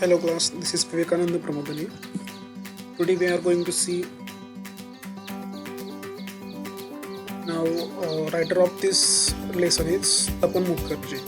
Hello class, this is Vivekananda Pramodani. Today we are going to see now writer of this lesson is Tapan Mukherjee.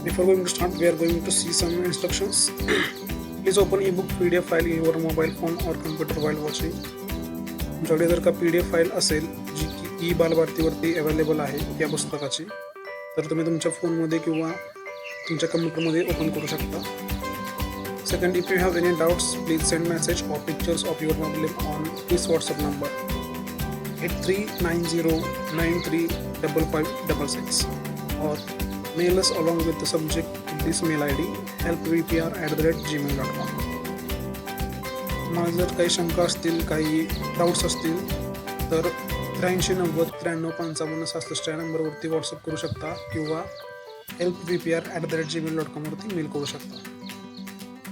Before going to start, we are going to see some instructions. Please open ebook PDF file in your mobile phone or computer while watching. तुमच्याकडे जर का PDF file असेल जी की बालभारतीवरती available आहे या पुस्तकाची, तर तुम्ही तुमच्या फोनमध्ये किंवा तुमच्या कम्प्युटरमध्ये ओपन करू शकता. Second, if you have any doubts, please send message or pictures of your problem on this WhatsApp number 8390935566 or mail us along with the subject to this mail ID helpvpr@gmail.com. मला जर काही शंका असतील, काही doubts असतील तर 8390935565 या नंबरवरती व्हॉट्सअप करू शकता किंवा helpvpr@gmail.com वरती मेल करू शकता.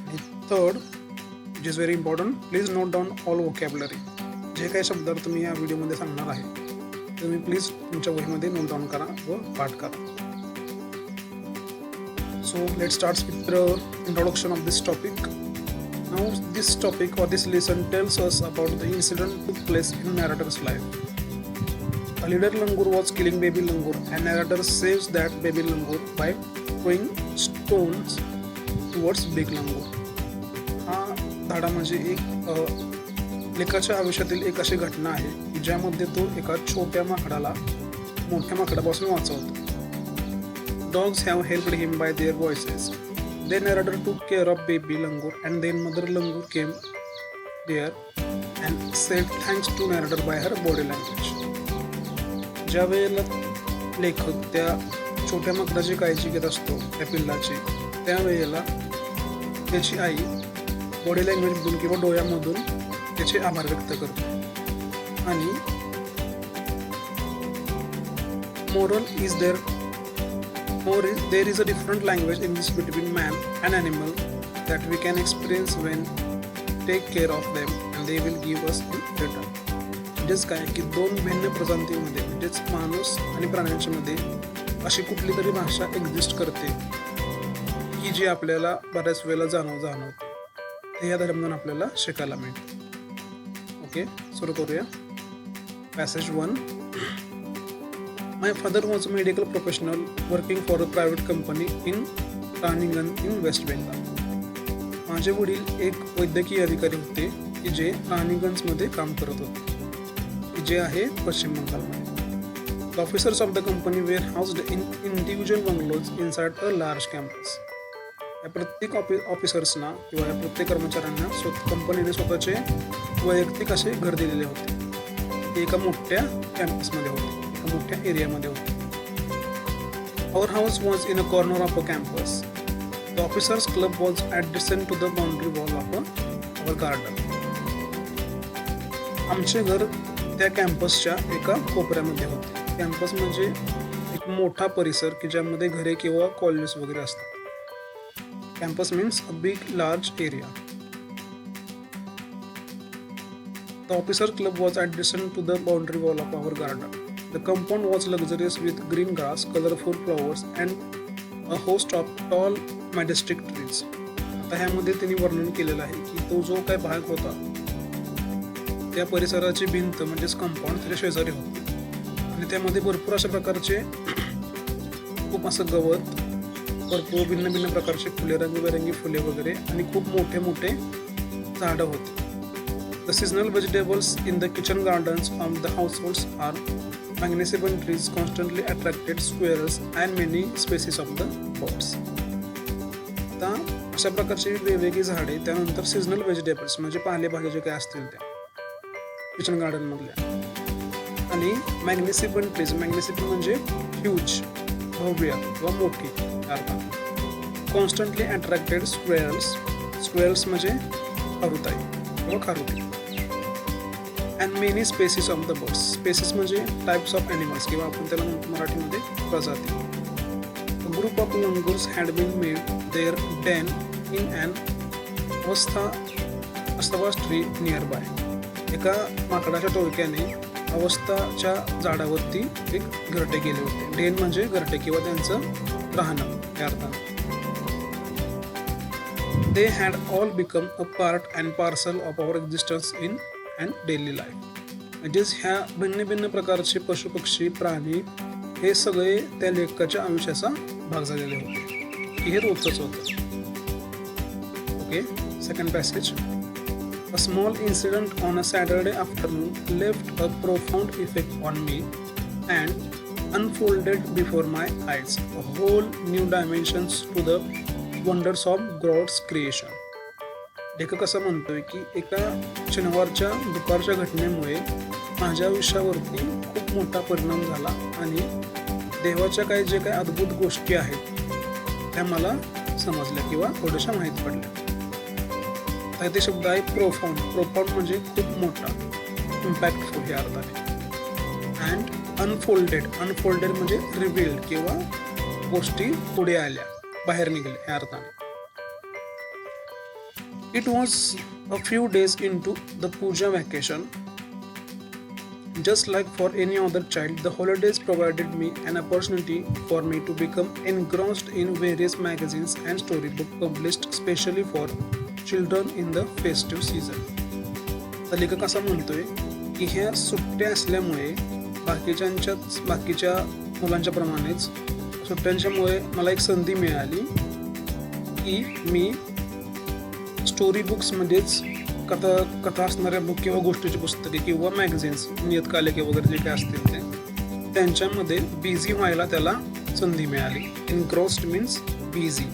आणि third, which is very important, please note down all vocabulary. जे काही शब्द तुम्ही या व्हिडिओमध्ये सांगणार आहे तुम्ही प्लीज तुमच्या वहीमध्ये नोट डाऊन करा व पाठ करा. So let start with the introduction of this topic. Now this topic or this lesson tells us about the incident took place in narrator's life. A leader langur was killing baby langur and narrator saves that baby langur by throwing stones towards big langur. हा धडा म्हणजे एक लेखाच्या आयुष्यातील एक अशी घटना आहे की ज्यामध्ये तो एका छोट्या माकडाला मोठ्या माकडापासून वाचवतो. Dogs have helped him by their voices. Then narrator took care of baby langur and then mother langur came there and said thanks to narrator by her body language. ज्या वेळेला लेखक त्या छोट्या माकडाची काळजी घेत असतो त्या पिल्लाची, त्यावेळेला त्याची आई बॉडी लँग्वेजमधून किंवा डोळ्यामधून त्याचे आभार व्यक्त करते. आणि moral is there there is a different language in this between man and animal that we can experience when take care of them and they will give us in return. म्हणजेच काय की दोन भिन्न प्रजातींमध्ये म्हणजेच माणूस आणि प्राण्यांच्या मध्ये अशी कुठली तरी भाषा एक्झिस्ट करते की जी आपल्याला बऱ्याच वेळेला जाणवते. ते या धर्मातून आपल्याला शिकायला मिळते. ओके, सुरू करूया. Passage 1. My father was a medical professional working for a private company in Raniganj in West Bengal. माझे वडील एक वैद्यकीय अधिकारी होते की जे रानीगंजमध्ये काम करत होते, जे आहे पश्चिम बंगालमध्ये. The officers of the company were housed in individual bungalows inside a large campus. या प्रत्येक ऑफिसर्सना किंवा या प्रत्येक कर्मचाऱ्यांना कंपनीने स्वतःचे वैयक्तिक असे घर दिलेले होते. ते एका मोठ्या कॅम्पसमध्ये होते, मोठ्या एरियामध्ये होते. Our house was in a corner of a campus. The officers' club was adjacent to the boundary wall of our garden. आमचे घर त्या कॅम्पसच्या एका कोपऱ्यामध्ये होते. कॅम्पस म्हणजे एक मोठा परिसर की ज्यामध्ये घरे किंवा कॉलेजेस वगैरे असतात. Campus means a big large area. The officers' club was adjacent to the boundary wall of our garden. The compound was luxurious with green grass, colorful flowers, and a host of tall, majestic trees. आता ह्यामध्ये त्यांनी वर्णन केलेलं आहे की तो जो काय भाग होता त्या परिसराची भिंत म्हणजेच कंपाऊंड त्याच्या शेजारी होती आणि त्यामध्ये भरपूर अशा प्रकारचे खूप असं गवत, भरपूर भिन्न भिन्न प्रकारचे फुले, रंगीबेरंगी फुले वगैरे आणि खूप मोठे मोठे झाडं होते. The seasonal vegetables in the kitchen gardens of the households are magnificent trees constantly attracted squirrels and many species of the birds. आता अशा प्रकारची वेगवेगळी झाडे, त्यानंतर सीजनल व्हेजिटेबल्स म्हणजे पालेभाज्या जे काही असतील त्या किचन गार्डन मधल्या, आणि मॅग्निफिसंट ट्रीज, मॅग्निफिसंट म्हणजे ह्यूज, भव्य किंवा मोठी अर्थात. कॉन्स्टंटली अट्रॅक्टेड स्क्वेअर्स म्हणजे खारुताई किंवा खारुटी. And many species of the birds, species म्हणजे टाइप्स ऑफ एनिमल्स किंवा आपण त्याला म्हणतो मराठीमध्ये प्रजाती. A group of langurs had been made their den in and अवस्था ट्री नियर बाय. एका माकडाच्या टोळक्याने अवस्थाच्या झाडावरती एक घरटे केले होते. डेन म्हणजे घरटे किंवा त्यांचं राहणं या अर्थानं. They had all become a part and parcel of our existence in and daily life. म्हणजेच ह्या भिन्न भिन्न प्रकारचे पशुपक्षी प्राणी हे सगळे त्या लेखकाच्या आयुष्याचा भाग झालेले होते की हे रोजच होतं. Okay, second passage. A small incident on a Saturday afternoon left a profound effect on me and unfolded before my eyes a whole new dimensions to the wonders of God's creation. लेखक असं म्हणतोय की एका शनिवारच्या दुपारच्या घटनेमुळे माझ्या आयुष्यावरती खूप मोठा परिणाम झाला आणि देवाच्या जे काही अद्भुत गोष्टी आहेत त्या मला समजल्या किंवा थोड्याशा माहीत पडल्या. तर ते शब्द आहे प्रोफाऊंड. प्रोफाऊंड म्हणजे खूप मोठा, इम्पॅक्टफुल या अर्थाने. And unfolded. अनफोल्डेड म्हणजे रिव्हील्ड किंवा गोष्टी पुढे आल्या, बाहेर निघाल्या या अर्थाने. It was a few days into the Puja vacation. Just like for any other child, the holidays provided me an opportunity for me to become engrossed in various magazines and storybooks published specially for children in the festive season. तर लेखक असा म्हणतोय की ह्या सुट्ट्या असल्यामुळे बाकीच्या मुलांच्या प्रमाणेच सुट्ट्यांच्यामुळे मला एक संधी मिळाली की मी स्टोरी बुक्समध्येच कथा असणाऱ्या बुक किंवा गोष्टीची पुस्तके किंवा मॅगझिन्स, नियतकालिके वगैरे जे काही असतील ते त्यांच्यामध्ये बिझी व्हायला त्याला संधी मिळाली. इनग्रॉस्ड मीन्स बिझी,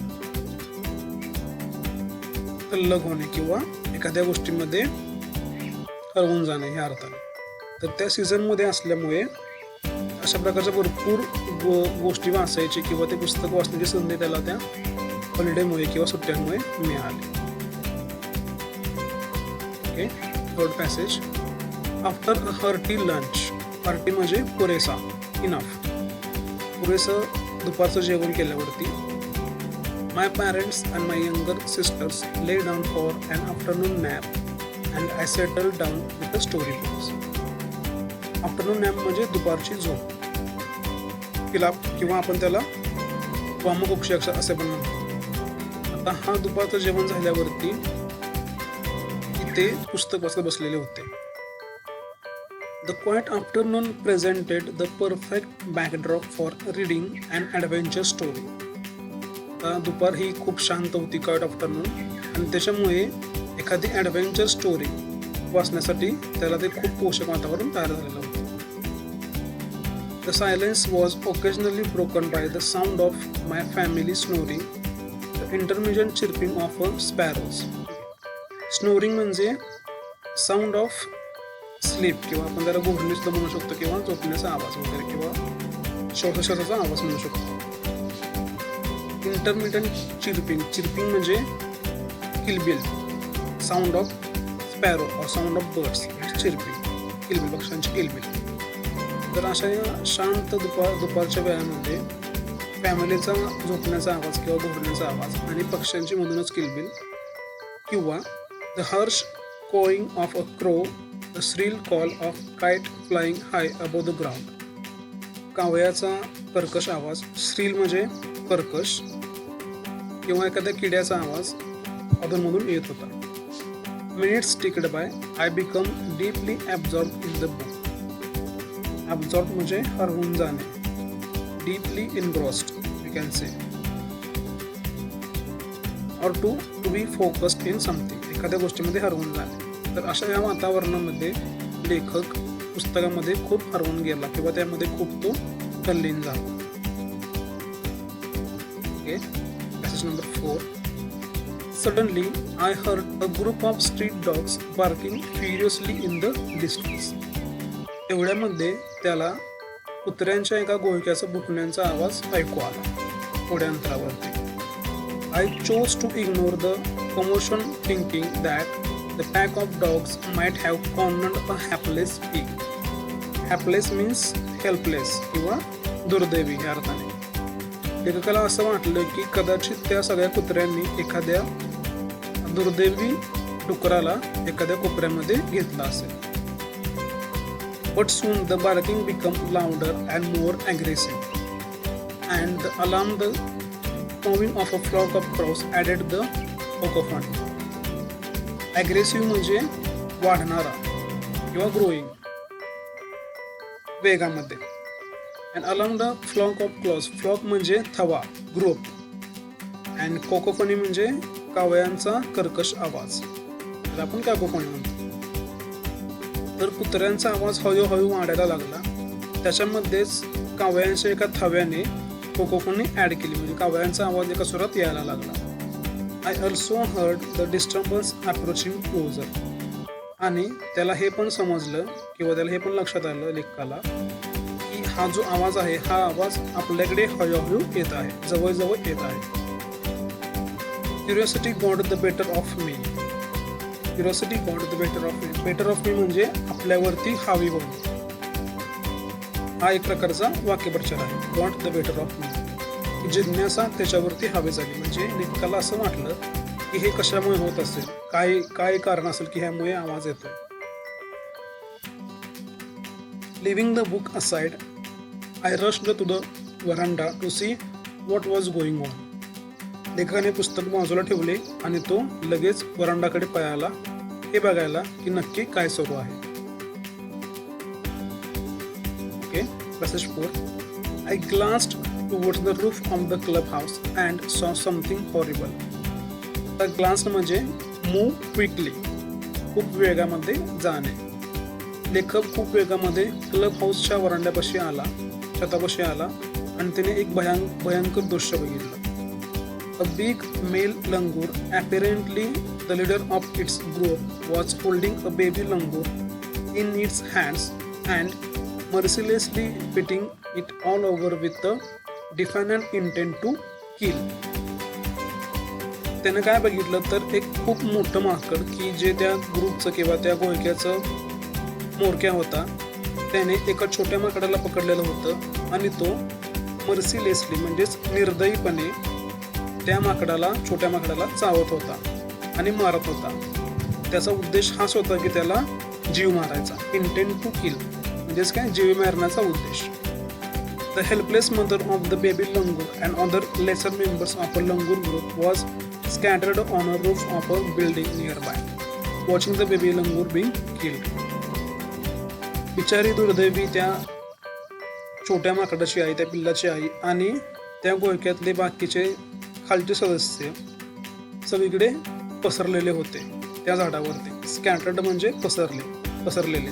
तल्लग होणे किंवा एखाद्या गोष्टीमध्ये हरवून जाणे ह्या अर्थाने. तर त्या सीझनमध्ये असल्यामुळे अशा प्रकारच्या भरपूर गोष्टी वाचायची किंवा ते पुस्तक वाचण्याची संधी त्याला त्या हॉलिडेमुळे किंवा सुट्ट्यांमुळे मिळाली. Okay, third passage. After a hearty lunch. Hearty म्हणजे पुरेसा, इनफ, पुरेसं दुपारचं जेवण केल्यावरती my parents and my younger sisters lay down for an afternoon nap and I settled down with the storybooks. Afternoon nap म्हणजे दुपारची झोप किंवा आपण त्याला वामकुक्षी असे पण म्हणतो. आता हा दुपारचं जेवण झाल्यावरती इथे पुस्तक वाचत बसलेले होते. The quiet afternoon presented the perfect backdrop for reading an adventure story. दुपार ही खूप शांत होती, क्वाइट आफ्टरनून, आणि त्याच्यामुळे एखादी ॲडव्हेंचर स्टोरी वाचण्यासाठी त्याला ते खूप पोषक वातावरण तयार झालेलं होतं. The silence was occasionally broken by the sound of my family snoring, the intermittent chirping of sparrows. Snoring म्हणजे साऊंड ऑफ स्लीप किंवा आपण त्याला घोरणी सुद्धा म्हणू शकतो किंवा झोपण्याचा आवाज वगैरे किंवा श्वासोश्वासाचा आवाज म्हणू शकतो. इंटरमिटंट चिरपिंग म्हणजे किलबिल, साऊंड ऑफ स्पॅरो और साऊंड ऑफ बर्ड्स, चिरपिंग, किलबिल, पक्ष्यांची किलबिल. तर अशा या शांत दुपारच्या वेळामध्ये फॅमिलीचा झोपण्याचा आवाज किंवा घोरण्याचा आवाज आणि पक्ष्यांची मधूनच किलबिल किंवा the Harsh cawing of a crow, the shrill call of kite flying high above the ground. कावळ्याचा कर्कश आवाज, श्रील म्हणजे कर्कश, किंवा एखाद्या किड्याचा आवाज अधूनमधून येत होता. Minutes ticked by, I become deeply absorbed in the book. Absorbed म्हणजे हरवून जाणे, deeply engrossed we can say, or to be focused in something, एखाद्या गोष्टीमध्ये हरवून जाणे. तर अशा या वातावरणामध्ये लेखक पुस्तकामध्ये खूप हरवून गेला किंवा त्यामध्ये खूप तो तल्लीन झाला. Okay, passage number 4. Suddenly, I heard a group of street dogs barking furiously in the distance. एवढ्यामध्ये त्याला कुत्र्यांच्या एका घोळक्याचा भुंकण्याचा आवाज ऐकू आला थोड्या अंतरावरती. I chose to ignore the commotion, thinking that the pack of dogs might have cornered a hapless pig. Hapless means helpless किंवा दुर्दैवी या अर्थाने. लेखकाला असं वाटलं की कदाचित त्या सगळ्या कुत्र्यांनी एखाद्या दुर्दैवी डुकराला एखाद्या कोपऱ्यामध्ये घेतला असेल. But soon the barking became louder and more aggressive, and the alarm, the cawing of a flock of crows added the cacophony. Aggressive म्हणजे वाढणारा किंवा ग्रोईंग वेगामध्ये. And along the flock of crows, flock म्हणजे थवा, group. And कोकोफनी म्हणजे कावळ्यांचा कर्कश आवाज, त्याला आपण कॅकोफनी म्हणतो. तर कुत्र्यांचा आवाज हळूहळू वाढायला लागला. त्याच्यामध्येच कावळ्यांच्या एका थव्याने कोकोफनी ॲड केली, म्हणजे कावळ्यांचा आवाज एका सुरात यायला लागला. I also heard the disturbance approaching closer. आणि त्याला हे पण समजलं किंवा त्याला हे पण लक्षात आलं लेखकाला की हा जो आवाज आहे हा आवाज आपल्याकडे हळूहळू येत आहे, जवळजवळ येत आहे. Curiosity got the better of me. Curiosity got the better of me. Better of me म्हणजे आपल्यावरती हावी होणे. हा एक प्रकारचा वाक्यप्रचार आहे, got the better of me. जिज्ञासा त्याच्यावरती हावी झाली, म्हणजे लेखकाला असं वाटलं की हे कशामुळे होत असेल, काय कारण असेल की ह्यामुळे आवाज येतो. Leaving the book aside I rushed to the veranda to see what was going on. लेखकाने पुस्तक बाजूला ठेवले आणि तो लगेच वरांडाकडे पळाला हे बघायला की नक्की काय सुरू आहे. Okay, passage 4. I glanced towards the roof of the clubhouse and saw something horrible. The glance म्हणजे move quickly, खूप वेगामध्ये जाणे. लेखक खूप वेगामध्ये क्लब हाऊसच्या वरांड्यापाशी आला, छतापाशी आला आणि त्याने एक भयंकर दृश्य बघितलं. A big male langur, apparently the leader of its group, was holding a baby langur in its hands and mercilessly beating it all over with the defiant intent to kill. त्यानं काय बघितलं तर एक खूप मोठं माकड की जे त्या ग्रुपचं किंवा त्या घोळक्याचं मोरक्या होता, त्याने एका छोट्या माकडाला पकडलेलं होतं आणि तो मर्सिलेसली म्हणजेच निर्दयीपणे त्या छोट्या माकडाला चावत होता आणि मारत होता. त्याचा उद्देश हाच होता की त्याला जीव मारायचा, इंटेंट टू किल म्हणजेच काय, जीव मारण्याचा उद्देश. The helpless mother of the baby langur and other lesser members of a langur group was scattered on a roof of a building nearby, watching the baby langur being killed. बिचारी दुर्दैवी त्या छोट्या माकडाची आई, त्या पिल्लाची आई आणि त्या घोळक्यातले बाकीचे खालचे सदस्य सगळीकडे पसरलेले होते त्या झाडावरती. स्कॅटर्ड म्हणजे पसरलेले.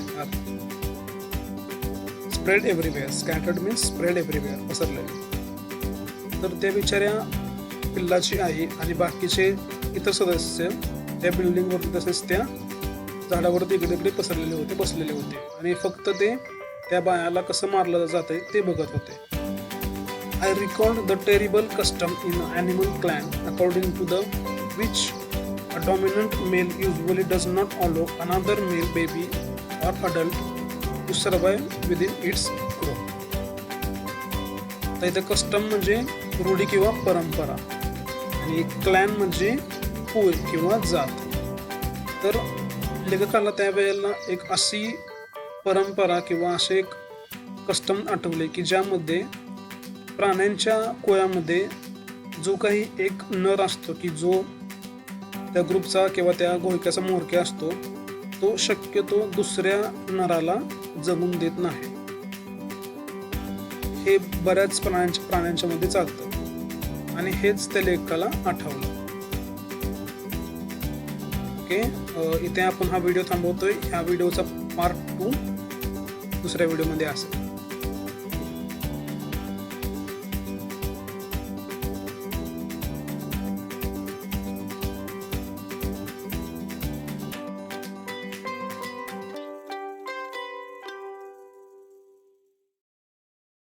Spread everywhere. Scattered means spread everywhere, पसरलेले. तर त्या बिचाऱ्या पिल्लाची आई आणि बाकीचे इतर सदस्य त्या बिल्डिंगवरती तसेच त्या झाडावरती इकडे इकडे पसरलेले होते, बसलेले होते आणि फक्त ते त्या बायाला कसं मारलं जातंय ते बघत होते. I recalled the terrible custom in animal clan according to the which a dominant male usually does not allow another male baby or adult to survive within its group. तर इथं कस्टम म्हणजे रूढी किंवा परंपरा आणि क्लॅन म्हणजे कुळ किंवा जात. तर लेखकाला त्यावेळेला एक अशी परंपरा किंवा असे एक कस्टम आठवले की ज्यामध्ये प्राण्यांच्या कुळामध्ये जो काही एक नर असतो की जो त्या ग्रुपचा किंवा त्या घोळक्याचा मोरक्या असतो, तो शक्यतो दुसऱ्या नराला जगून देत नाही. हे बऱ्याच प्राण्यांच्या मध्ये चालतं आणि हेच त्या लेखकाला आठवलं. ओके, इथे आपण हा व्हिडिओ थांबवतोय. ह्या व्हिडिओचा पार्ट 2 दुसऱ्या व्हिडिओमध्ये असेल.